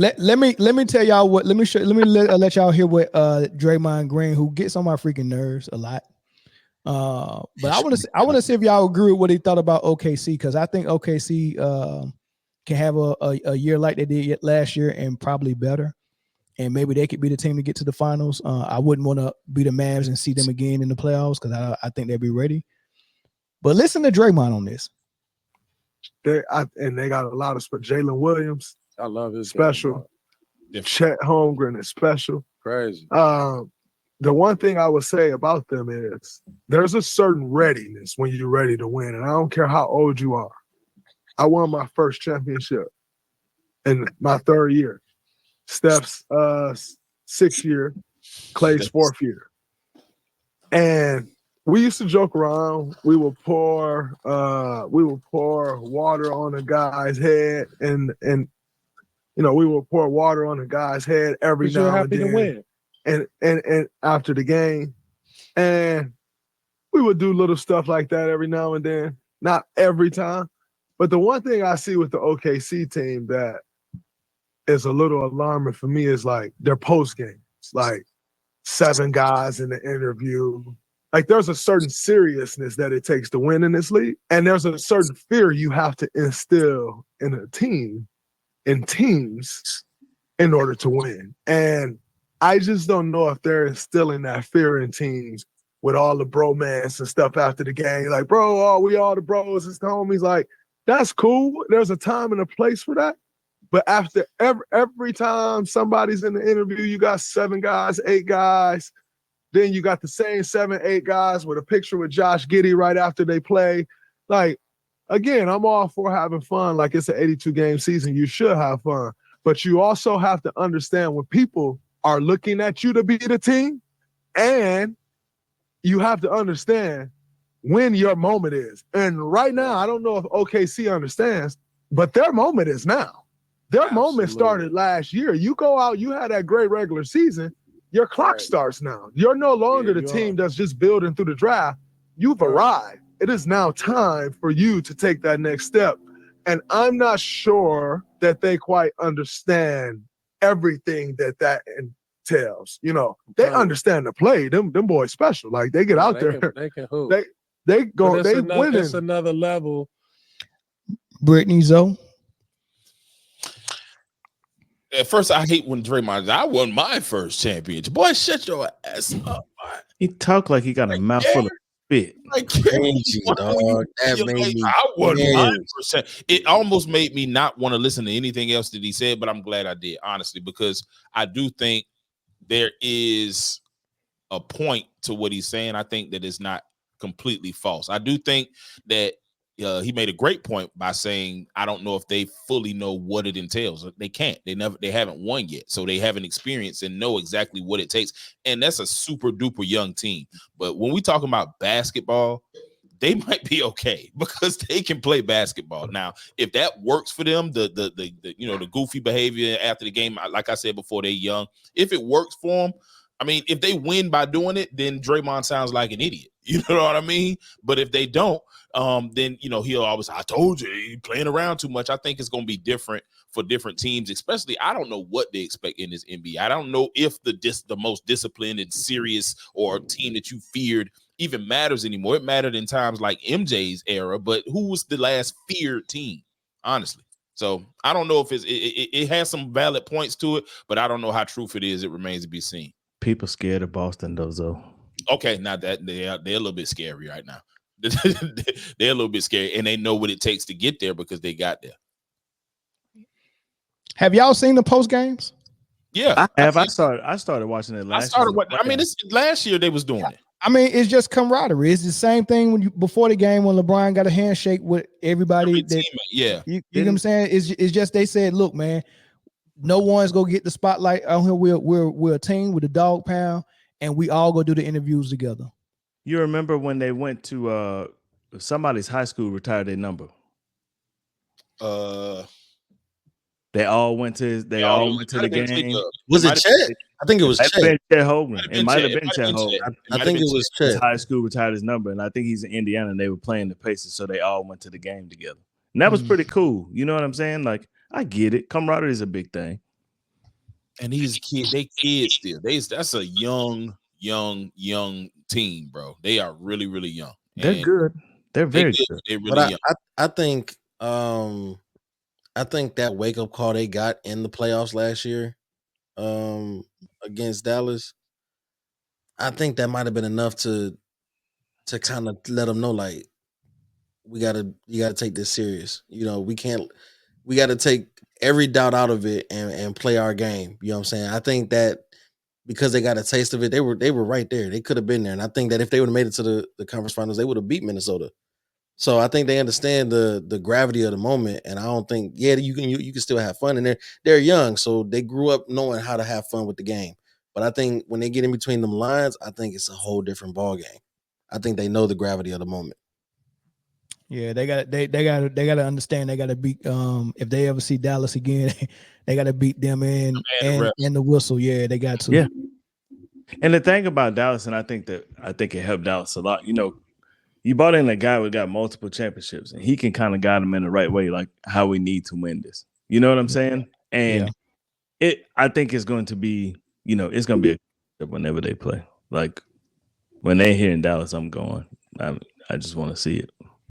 Let me tell y'all what. Let y'all hear what Draymond Green, who gets on my freaking nerves a lot. But I want to see if y'all agree with what he thought about OKC, because I think OKC can have a year like they did last year and probably better, and maybe they could be the team to get to the finals. I wouldn't want to be the Mavs and see them again in the playoffs, because I think they'll be ready. But listen to Draymond on this. They got a lot of Jalen Williams. I love his special. Chet Holmgren is special. Crazy. The one thing I would say about them is there's a certain readiness when you're ready to win. And I don't care how old you are. I won my first championship in my third year. Steph's 6th year, Clay's 4th year. And we used to joke around. We would pour water on a guy's head, and we would pour water on a guy's head every now and then. To win. And after the game, and we would do little stuff like that every now and then. Not every time, but the one thing I see with the OKC team that is a little alarming for me is like their post games, like 7 guys in the interview. Like there's a certain seriousness that it takes to win in this league, and there's a certain fear you have to instill in a team, in teams, in order to win. And I just don't know if they're instilling that fear in teams with all the bromance and stuff after the game. Like, bro, we all the bros, it's the homies. Like, that's cool. There's a time and a place for that. But after every time somebody's in the interview, you got 7 guys, 8 guys. Then you got the same 7, 8 guys with a picture with Josh Giddey right after they play. Like, again, I'm all for having fun. Like, it's an 82-game season. You should have fun. But you also have to understand when people are looking at you to be the team, and you have to understand when your moment is. And right now, I don't know if OKC understands, but their moment is now. Their moment started last year. You go out, you had that great regular season, your clock starts now. You're no longer the team that's just building through the draft. You've arrived. It is now time for you to take that next step. And I'm not sure that they quite understand everything that entails. They understand the play. Them boys special. Like, they get out there. They can hoop. They go. They winning. It's another level. Britne, Zoe. At first, I hate when Draymond. I won my first championship. Boy, shut your ass up. He talk like he got a mouthful of spit. Crazy, dog. That made me. I won my first. It almost made me not want to listen to anything else that he said, but I'm glad I did, honestly, because I do think there is a point to what he's saying. I think that it's not completely false. I do think that he made a great point by saying, I don't know if they fully know what it entails. They can't. They haven't won yet. So they haven't experienced and know exactly what it takes. And that's a super duper young team. But when we talk about basketball, they might be okay because they can play basketball. Now, if that works for them, the goofy behavior after the game, like I said before, they're young. If it works for them, I mean, if they win by doing it, then Draymond sounds like an idiot. You know what I mean? But if they don't, then, he'll always, I told you, he's playing around too much. I think it's going to be different for different teams, especially, I don't know what they expect in this NBA. I don't know if the most disciplined and serious or team that you feared even matters anymore. It mattered in times like MJ's era, but who was the last feared team, honestly? So I don't know if it has some valid points to it, but I don't know how true it is. It remains to be seen. People scared of Boston, though. Okay, now that they're a little bit scary right now. They're a little bit scary, and they know what it takes to get there because they got there. Have y'all seen the post games? Yeah, I started watching it last year. Last year they was doing it. I mean, it's just camaraderie. It's the same thing before the game when LeBron got a handshake with everybody. You know what I'm saying? It's just they said, look, man, no one's gonna get the spotlight on here. We're a team with a dog pound, and we all go do the interviews together. You remember when they went to somebody's high school, retired their number? They all went to the game. Was it Chet? I think it was Chet. Chet Holmgren. It might have been Chet Holmgren. I think it was Chet. His high school retired his number, and I think he's in Indiana, and they were playing the Pacers, so they all went to the game together. And that was pretty cool. You know what I'm saying? Like, I get it. Camaraderie is a big thing. And these kids still. That's a young team, bro. They are really, really young. They're good. They're very good. They're really young. I think that wake up call they got in the playoffs last year against Dallas, I think that might have been enough to kind of let them know, like, you gotta take this serious. We got to take every doubt out of it and play our game. You know what I'm saying? I think that because they got a taste of it, they were right there. They could have been there. And I think that if they would have made it to the conference finals, they would have beat Minnesota. So I think they understand the gravity of the moment. And I don't think, you can still have fun. And they're young, so they grew up knowing how to have fun with the game. But I think when they get in between them lines, I think it's a whole different ball game. I think they know the gravity of the moment. Yeah, they got to understand. They got to beat. If they ever see Dallas again, they got to beat them and the whistle. Yeah, they got to. Yeah. And the thing about Dallas, and I think it helped Dallas a lot. You brought in a guy who got multiple championships, and he can kind of guide them in the right way, like how we need to win this. You know what I'm saying? And I think it's going to be, it's going to be a whenever they play. Like when they're here in Dallas, I'm going. I just want to see it.